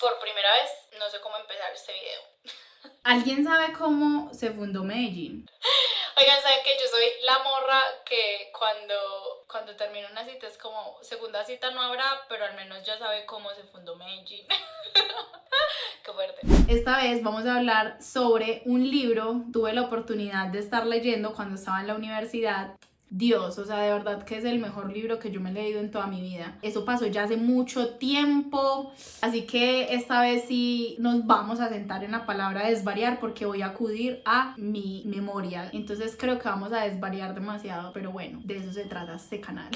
por primera vez no sé cómo empezar este video. ¿Alguien sabe cómo se fundó Medellín? Oigan, ¿saben que yo soy la morra que cuando termina una cita es como, segunda cita no habrá, pero al menos ya sabe cómo se fundó Medellín? Qué fuerte. Esta vez vamos a hablar sobre un libro. Tuve la oportunidad de estar leyendo cuando estaba en la universidad. Dios, o sea, de verdad que es el mejor libro que yo me he leído en toda mi vida. Eso pasó ya hace mucho tiempo, así que esta vez sí nos vamos a sentar en la palabra desvariar porque voy a acudir a mi memoria. Entonces creo que vamos a desvariar demasiado, pero bueno, de eso se trata este canal.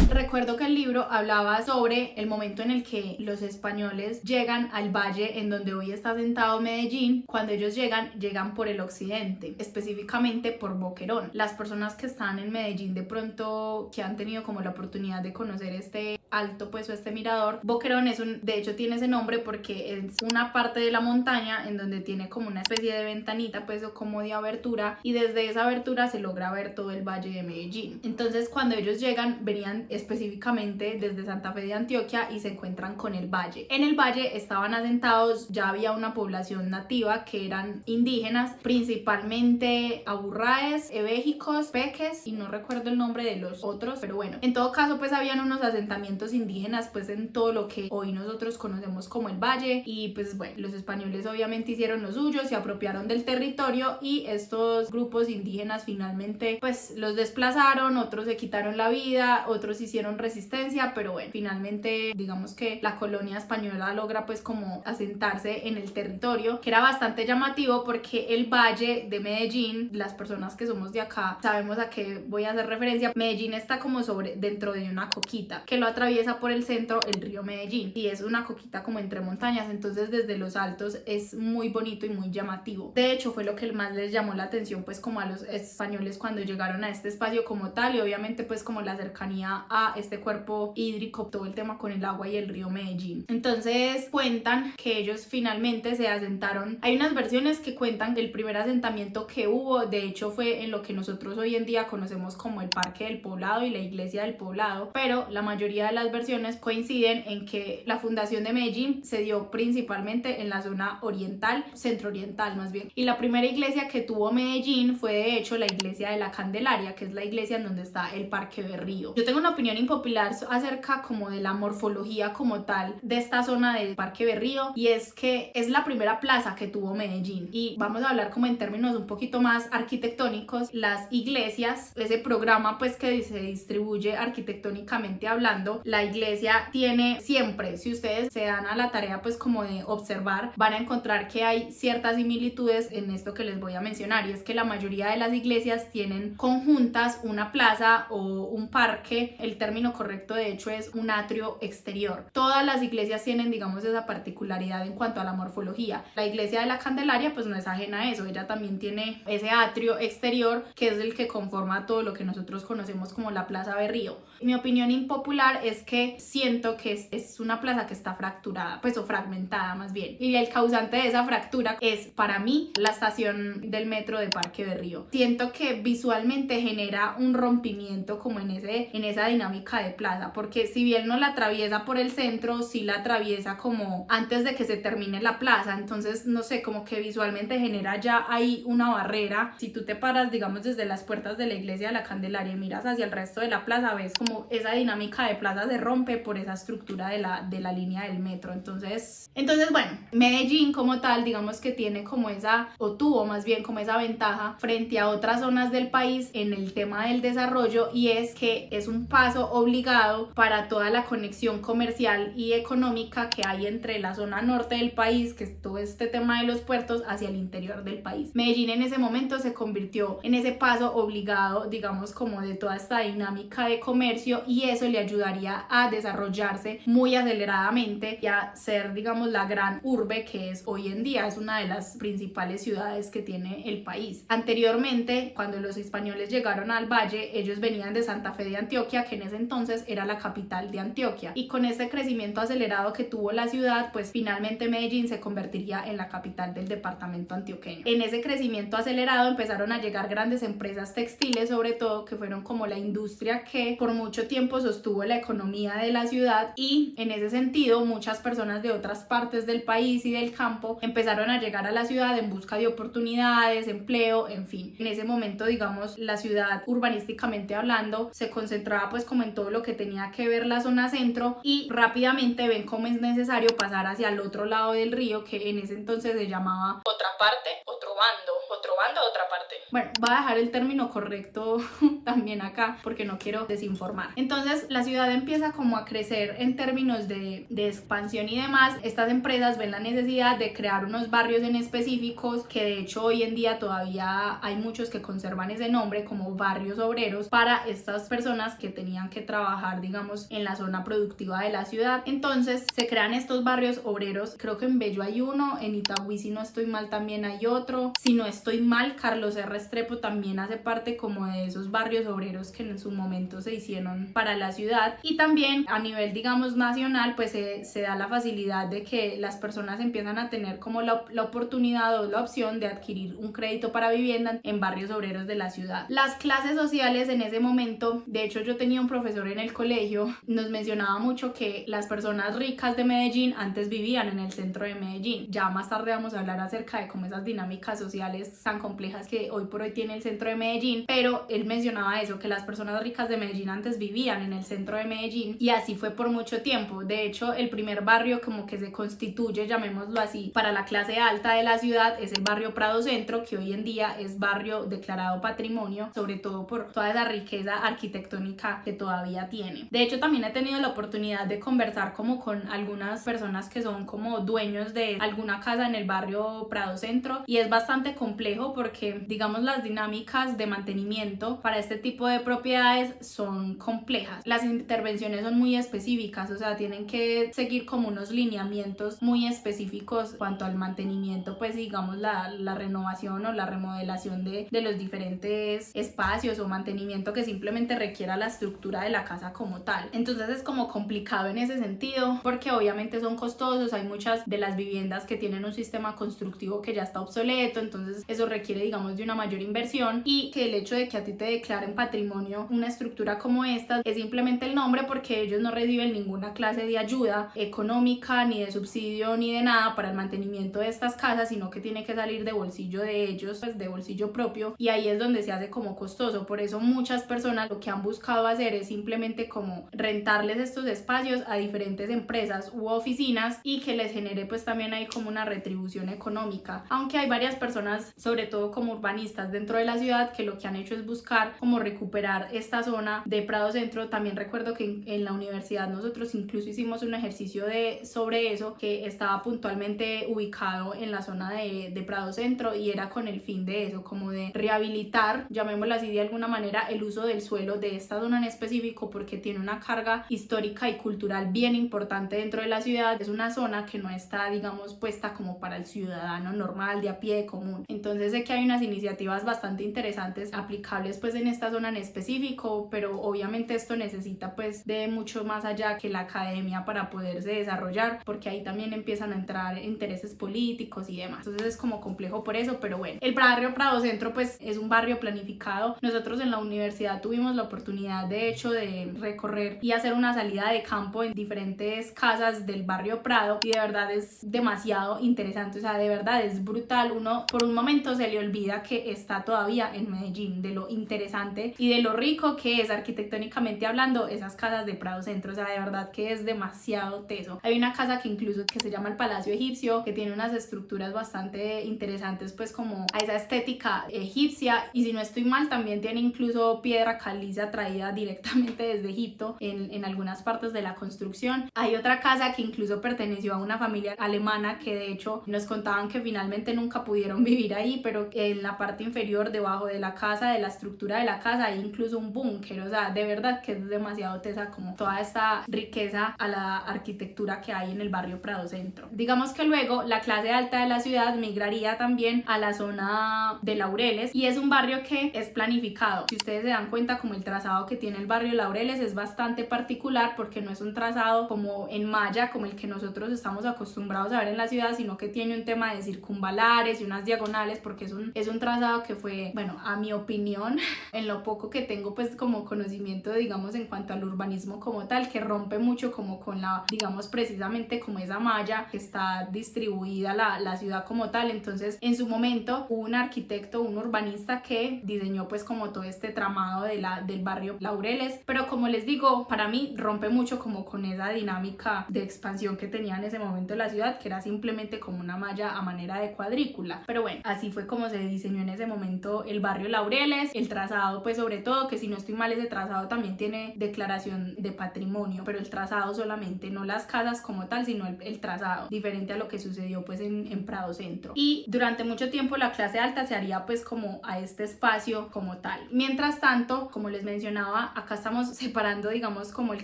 Recuerdo que el libro hablaba sobre el momento en el que los españoles llegan al valle en donde hoy está sentado Medellín. Cuando ellos llegan por el occidente, específicamente por Boquerón. Las personas que están en Medellín de pronto que han tenido como la oportunidad de conocer este alto pues o este mirador, Boquerón de hecho tiene ese nombre porque es una parte de la montaña en donde tiene como una especie de ventanita pues o como de abertura, y desde esa abertura se logra ver todo el valle de Medellín. Entonces cuando ellos llegan venían específicamente desde Santa Fe de Antioquia y se encuentran con el valle. En el valle estaban asentados, ya había una población nativa que eran indígenas, principalmente aburraes, ebéjicos, peques y no recuerdo el nombre de los otros, pero bueno, en todo caso pues habían unos asentamientos indígenas pues en todo lo que hoy nosotros conocemos como el valle, y pues bueno, los españoles obviamente hicieron lo suyo, se apropiaron del territorio y estos grupos indígenas finalmente pues los desplazaron, otros se quitaron la vida, otros hicieron resistencia, pero bueno, finalmente digamos que la colonia española logra pues como asentarse en el territorio, que era bastante llamativo porque el valle de Medellín, las personas que somos de acá sabemos a qué voy a hacer referencia. Medellín está como dentro de una coquita que lo atraviesa por el centro el río Medellín, y es una coquita como entre montañas, entonces desde los altos es muy bonito y muy llamativo. De hecho fue lo que más les llamó la atención pues como a los españoles cuando llegaron a este espacio como tal, y obviamente pues como la cercanía a este cuerpo hídrico, todo el tema con el agua y el río Medellín. Entonces cuentan que ellos finalmente se asentaron. Hay unas versiones que cuentan que el primer asentamiento que hubo de hecho fue en lo que nosotros hoy en día conocemos como el Parque del Poblado y la Iglesia del Poblado, pero la mayoría de las versiones coinciden en que la fundación de Medellín se dio principalmente en la zona oriental, centro-oriental más bien, y la primera iglesia que tuvo Medellín fue de hecho la iglesia de la Candelaria, que es la iglesia en donde está el Parque Berrío. Yo tengo una opinión impopular acerca como de la morfología como tal de esta zona del Parque Berrío, y es que es la primera plaza que tuvo Medellín, y vamos a hablar como en términos un poquito más arquitectónicos. Las iglesias, ese programa pues que se distribuye arquitectónicamente hablando, la iglesia tiene siempre, si ustedes se dan a la tarea pues como de observar, van a encontrar que hay ciertas similitudes en esto que les voy a mencionar, y es que la mayoría de las iglesias tienen conjuntas una plaza o un parque. El término correcto de hecho es un atrio exterior. Todas las iglesias tienen digamos esa particularidad en cuanto a la morfología. La iglesia de la Candelaria pues no es ajena a eso, ella también tiene ese atrio exterior que es el que conforma todo lo que nosotros conocemos como la Plaza Berrío. Mi opinión impopular es que siento que es una plaza que está fracturada, pues o fragmentada más bien, y el causante de esa fractura es para mí la estación del metro de Parque Berrío. Siento que visualmente genera un rompimiento como en esa dinámica de plaza, porque si bien no la atraviesa por el centro, sí la atraviesa como antes de que se termine la plaza, entonces no sé, como que visualmente genera ya ahí una barrera. Si tú te paras digamos desde las puertas de la iglesia de la Candelaria y miras hacia el resto de la plaza, ves como esa dinámica de plaza se rompe por esa estructura de la línea del metro. Entonces bueno, Medellín como tal digamos que tiene como esa, o tuvo más bien como esa ventaja frente a otras zonas del país en el tema del desarrollo, y es que es un paso obligado para toda la conexión comercial y económica que hay entre la zona norte del país, que es todo este tema de los puertos, hacia el interior del país. Medellín en ese momento se convirtió en ese paso obligado digamos como de toda esta dinámica de comercio, y eso le ayudaría a desarrollarse muy aceleradamente y a ser digamos la gran urbe que es hoy en día. Es una de las principales ciudades que tiene el país. Anteriormente, cuando los españoles llegaron al valle, ellos venían de Santa Fe de Antioquia Antioquia, que en ese entonces era la capital de Antioquia. Y con este crecimiento acelerado que tuvo la ciudad, pues finalmente Medellín se convertiría en la capital del departamento antioqueño. En ese crecimiento acelerado empezaron a llegar grandes empresas textiles, sobre todo, que fueron como la industria que por mucho tiempo sostuvo la economía de la ciudad, y en ese sentido muchas personas de otras partes del país y del campo empezaron a llegar a la ciudad en busca de oportunidades, empleo, en fin. En ese momento, digamos, la ciudad urbanísticamente hablando se concentraba pues como en todo lo que tenía que ver la zona centro, y rápidamente ven cómo es necesario pasar hacia el otro lado del río, que en ese entonces se llamaba otra parte, otro bando, otra parte. Bueno, voy a dejar el término correcto también acá porque no quiero desinformar. Entonces la ciudad empieza como a crecer en términos de expansión y demás. Estas empresas ven la necesidad de crear unos barrios en específicos, que de hecho hoy en día todavía hay muchos que conservan ese nombre como barrios obreros para estas personas que tenían que trabajar, digamos, en la zona productiva de la ciudad. Entonces se crean estos barrios obreros. Creo que en Bello hay uno, en Itagüí, si no estoy mal, también hay otro. Si no estoy mal, Carlos R. Restrepo también hace parte como de esos barrios obreros que en su momento se hicieron para la ciudad. Y también a nivel, digamos, nacional, pues se da la facilidad de que las personas empiezan a tener como la oportunidad o la opción de adquirir un crédito para vivienda en barrios obreros de la ciudad. Las clases sociales en ese momento, de hecho yo tenía un profesor en el colegio, nos mencionaba mucho que las personas ricas de Medellín antes vivían en el centro de Medellín. Ya más tarde vamos a hablar acerca de cómo esas dinámicas sociales tan complejas que hoy por hoy tiene el centro de Medellín, pero él mencionaba eso, que las personas ricas de Medellín antes vivían en el centro de Medellín, y así fue por mucho tiempo. De hecho, el primer barrio como que se constituye, llamémoslo así, para la clase alta de la ciudad es el barrio Prado Centro, que hoy en día es barrio declarado patrimonio, sobre todo por toda esa riqueza arquitectónica que todavía tiene. De hecho, también he tenido la oportunidad de conversar como con algunas personas que son como dueños de alguna casa en el barrio Prado Centro, y es bastante complejo porque, digamos, las dinámicas de mantenimiento para este tipo de propiedades son complejas. Las intervenciones son muy específicas, o sea, tienen que seguir como unos lineamientos muy específicos cuanto al mantenimiento, pues digamos la renovación o la remodelación de los diferentes espacios, o mantenimiento que simplemente requiera la estructura de la casa como tal. Entonces es como complicado en ese sentido porque obviamente son costosos. Hay muchas de las viviendas que tienen un sistema constructivo que ya está obsoleto, entonces eso requiere, digamos, de una mayor inversión, y que el hecho de que a ti te declaren patrimonio una estructura como esta es simplemente el nombre, porque ellos no reciben ninguna clase de ayuda económica, ni de subsidio, ni de nada para el mantenimiento de estas casas, sino que tiene que salir de bolsillo de ellos, pues de bolsillo propio, y ahí es donde se hace como costoso. Por eso muchas personas lo que han buscado hacer es simplemente como rentarles estos espacios a diferentes empresas u oficinas, y que les genere pues también ahí como una retribución económica. Aunque hay varias personas, sobre todo como urbanistas dentro de la ciudad, que lo que han hecho es buscar como recuperar esta zona de Prado Centro. También recuerdo que en la universidad nosotros incluso hicimos un ejercicio sobre eso, que estaba puntualmente ubicado en la zona de Prado Centro, y era con el fin de eso, como de rehabilitar, llamémoslo así de alguna manera, el uso del suelo de esta zona en específico, porque tiene una carga histórica y cultural bien importante dentro de la ciudad. Es una zona que no está, digamos, puesta como para el ciudadano normal de a pie común. Entonces sé que hay unas iniciativas bastante interesantes aplicables pues en esta zona en específico, pero obviamente esto necesita pues de mucho más allá que la academia para poderse desarrollar, porque ahí también empiezan a entrar intereses políticos y demás. Entonces es como complejo por eso, pero bueno, el barrio Prado Centro pues es un barrio planificado. Nosotros en la universidad tuvimos la oportunidad de hecho de recorrer y hacer una salida de campo en diferentes casas del barrio Prado, y de verdad es demasiado interesante, o sea, de verdad es brutal. Uno por un momento se le olvida que está todavía en Medellín, de lo interesante y de lo rico que es arquitectónicamente hablando esas casas de Prado Centro. O sea, de verdad que es demasiado teso. Hay una casa que incluso que se llama el Palacio Egipcio, que tiene unas estructuras bastante interesantes pues como a esa estética egipcia, y si no estoy mal también tiene incluso piedra caliza traída directamente desde Egipto en algunas partes de la construcción. Hay otra casa que incluso perteneció a una familia alemana, que de hecho nos contaban que finalmente nunca pudieron vivir ahí, pero pero en la parte inferior, debajo de la casa, de la estructura de la casa, hay incluso un búnker. O sea, de verdad que es demasiado tesa como toda esta riqueza a la arquitectura que hay en el barrio Prado Centro. Digamos que luego la clase alta de la ciudad migraría también a la zona de Laureles, y es un barrio que es planificado. Si ustedes se dan cuenta, como el trazado que tiene el barrio Laureles es bastante particular, porque no es un trazado como en malla, como el que nosotros estamos acostumbrados a ver en la ciudad, sino que tiene un tema de circunvalares y unas diagonales, porque es un trazado que fue, bueno, a mi opinión, en lo poco que tengo pues como conocimiento, digamos, en cuanto al urbanismo como tal, que rompe mucho como con la, digamos, precisamente como esa malla que está distribuida la ciudad como tal. Entonces, en su momento hubo un arquitecto, un urbanista que diseñó pues como todo este tramado del barrio Laureles, pero como les digo, para mí rompe mucho como con esa dinámica de expansión que tenía en ese momento la ciudad, que era simplemente como una malla a manera de cuadrícula. Pero bueno, así fue como se diseñó en ese momento el barrio Laureles. El trazado, pues sobre todo, que si no estoy mal, ese trazado también tiene declaración de patrimonio, pero el trazado solamente, no las casas como tal, sino el trazado, diferente a lo que sucedió pues en Prado Centro. Y durante mucho tiempo la clase alta se haría pues como a este espacio como tal. Mientras tanto, como les mencionaba, acá estamos separando, digamos, como el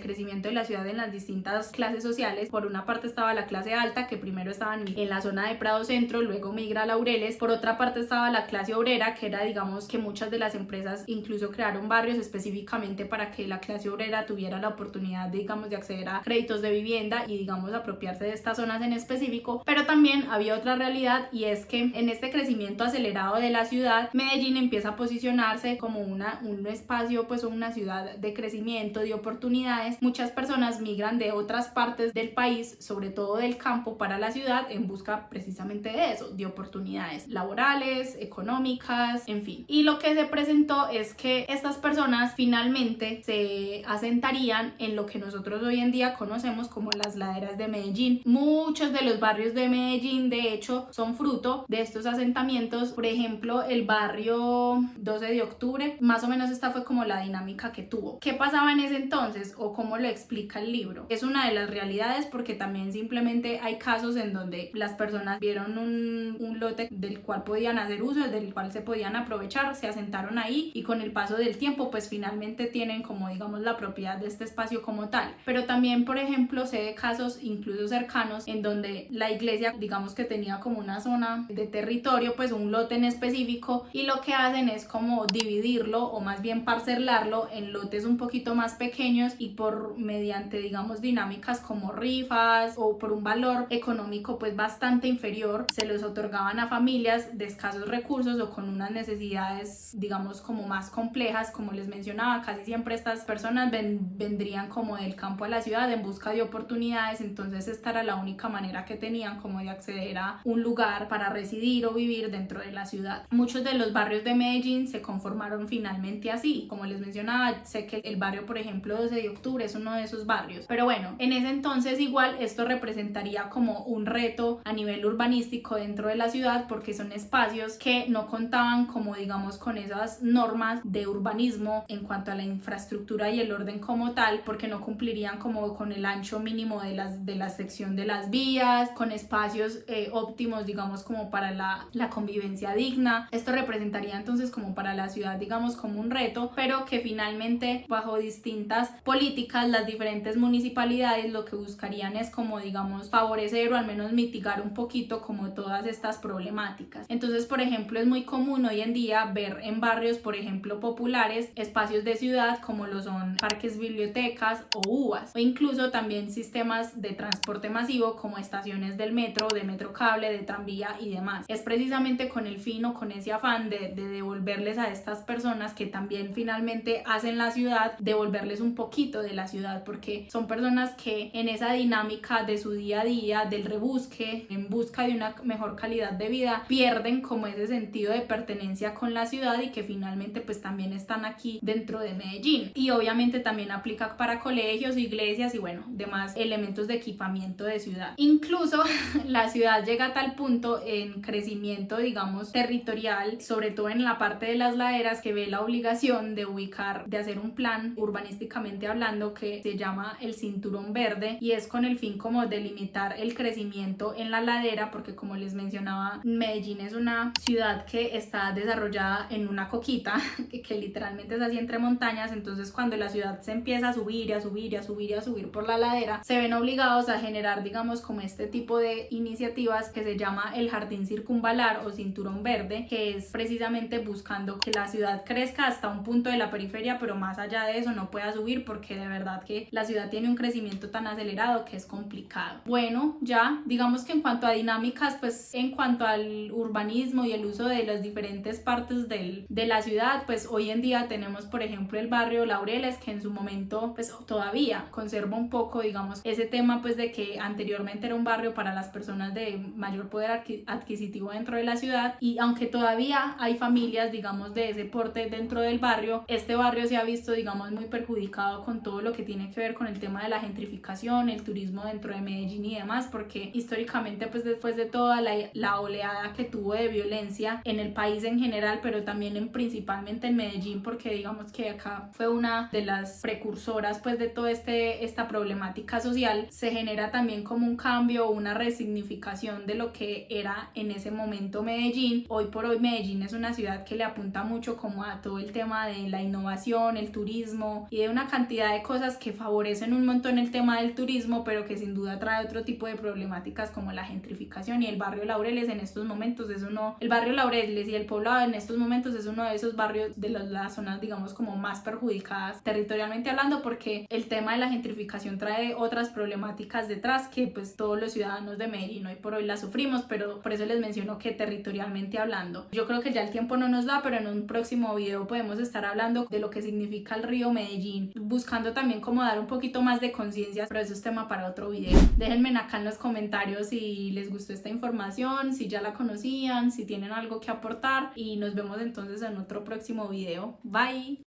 crecimiento de la ciudad en las distintas clases sociales. Por una parte estaba la clase alta, que primero estaba en la zona de Prado Centro, luego migra a Laureles. Por otra parte estaba la clase obrera, que era, digamos, que muchas de las empresas incluso crearon barrios específicamente para que la clase obrera tuviera la oportunidad de, digamos, de acceder a créditos de vivienda y, digamos, apropiarse de estas zonas en específico. Pero también había otra realidad, y es que en este crecimiento acelerado de la ciudad, Medellín empieza a posicionarse como un espacio, pues una ciudad de crecimiento, de oportunidades. Muchas personas migran de otras partes del país, sobre todo del campo, para la ciudad en busca precisamente de eso, de oportunidades laborales, económicas, en fin. Y lo que se presentó es que estas personas finalmente se asentarían en lo que nosotros hoy en día conocemos como las laderas de Medellín. Muchos de los barrios de Medellín, de hecho, son fruto de estos asentamientos. Por ejemplo, el barrio 12 de octubre, más o menos esta fue como la dinámica que tuvo. ¿Qué pasaba en ese entonces o cómo lo explica el libro? Es una de las realidades, porque también simplemente hay casos en donde las personas vieron un lote del cual podían hacer uso, del cual se podían aprovechar, se asentaron ahí, y con el paso del tiempo pues finalmente tienen como, digamos, la propiedad de este espacio como tal. Pero también, por ejemplo, sé de casos incluso cercanos en donde la iglesia, digamos, que tenía como una zona de territorio, pues un lote en específico, y lo que hacen es como dividirlo, o más bien parcelarlo en lotes un poquito más pequeños, y por mediante, digamos, dinámicas como rifas o por un valor económico pues bastante inferior, se los otorgaban a familias de escasos recursos o con unas necesidades, digamos, como más complejas. Como les mencionaba, casi siempre estas personas vendrían como del campo a la ciudad en busca de oportunidades, entonces esta era la única manera que tenían como de acceder a un lugar para residir o vivir dentro de la ciudad. Muchos de los barrios de Medellín se conformaron finalmente así. Como les mencionaba, sé que el barrio, por ejemplo, 12 de octubre es uno de esos barrios, pero bueno, en ese entonces igual esto representaría como un reto a nivel urbanístico dentro de la ciudad, porque son espacios que no contaban como, digamos, con esas normas de urbanismo en cuanto a la infraestructura y el orden como tal, porque no cumplirían como con el ancho mínimo de la sección de las vías, con espacios óptimos, digamos, como para la convivencia digna. Esto representaría entonces como para la ciudad, digamos, como un reto, pero que finalmente bajo distintas políticas las diferentes municipalidades lo que buscarían es como, digamos, favorecer o al menos mitigar un poquito como todas estas problemáticas. Entonces, por ejemplo, es muy común hoy en día ver en barrios, por ejemplo, populares, espacios de ciudad como lo son parques, bibliotecas o UVAs, o incluso también sistemas de transporte masivo como estaciones del metro, de metro cable, de tranvía y demás. Es precisamente con el fin o con ese afán de devolverles a estas personas que también finalmente hacen la ciudad, devolverles un poquito de la ciudad, porque son personas que en esa dinámica de su día a día, del rebusque en busca de una mejor calidad de vida, pierden como ese sentido de pertenencia con la ciudad, y que finalmente pues también están aquí dentro de Medellín. Y obviamente también aplica para colegios, iglesias y bueno, demás elementos de equipamiento de ciudad. Incluso la ciudad llega a tal punto en crecimiento, digamos, territorial, sobre todo en la parte de las laderas, que ve la obligación de ubicar, de hacer un plan urbanísticamente hablando que se llama el cinturón verde, y es con el fin como de limitar el crecimiento en la ladera, porque como les mencionaba, Medellín es una ciudad que está desarrollada en una coquita, que literalmente es así entre montañas. Entonces cuando la ciudad se empieza a subir y a subir y a subir y a subir por la ladera, se ven obligados a generar, digamos, como este tipo de iniciativas que se llama el jardín circunvalar o cinturón verde, que es precisamente buscando que la ciudad crezca hasta un punto de la periferia, pero más allá de eso no pueda subir, porque de verdad que la ciudad tiene un crecimiento tan acelerado que es complicado. Bueno, ya digamos que en cuanto a dinámicas, pues en cuanto al urbanismo y el uso de las diferentes partes de la ciudad, pues hoy en día tenemos por ejemplo el barrio Laureles, que en su momento pues todavía conserva un poco, digamos, ese tema pues de que anteriormente era un barrio para las personas de mayor poder adquisitivo dentro de la ciudad, y aunque todavía hay familias, digamos, de ese porte dentro del barrio, este barrio se ha visto, digamos, muy perjudicado con todo lo que tiene que ver con el tema de la gentrificación, el turismo dentro de Medellín y demás, porque históricamente pues después de toda la oleada que tuvo de violencia en el país en general, pero también principalmente en Medellín, porque digamos que acá fue una de las precursoras pues de toda esta problemática social, se genera también como un cambio, una resignificación de lo que era en ese momento Medellín. Hoy por hoy Medellín es una ciudad que le apunta mucho como a todo el tema de la innovación, el turismo y de una cantidad de cosas que favorecen un montón el tema del turismo, pero que sin duda trae otro tipo de problemáticas como la gentrificación. Y el barrio Laureles en estos momentos es el barrio Laureles y el Poblado en estos momentos es uno de esos barrios de las zonas, digamos, como más perjudicadas territorialmente hablando, porque el tema de la gentrificación trae otras problemáticas detrás que pues todos los ciudadanos de Medellín hoy por hoy la sufrimos, pero por eso les menciono que territorialmente hablando, yo creo que ya el tiempo no nos da, pero en un próximo video podemos estar hablando de lo que significa el río Medellín, buscando también como dar un poquito más de conciencia, pero eso es tema para otro video. Déjenme acá en los comentarios si les gustó esta información, si ya la conocían, si tienen algo que aportar, y nos vemos entonces en otro próximo video. Bye.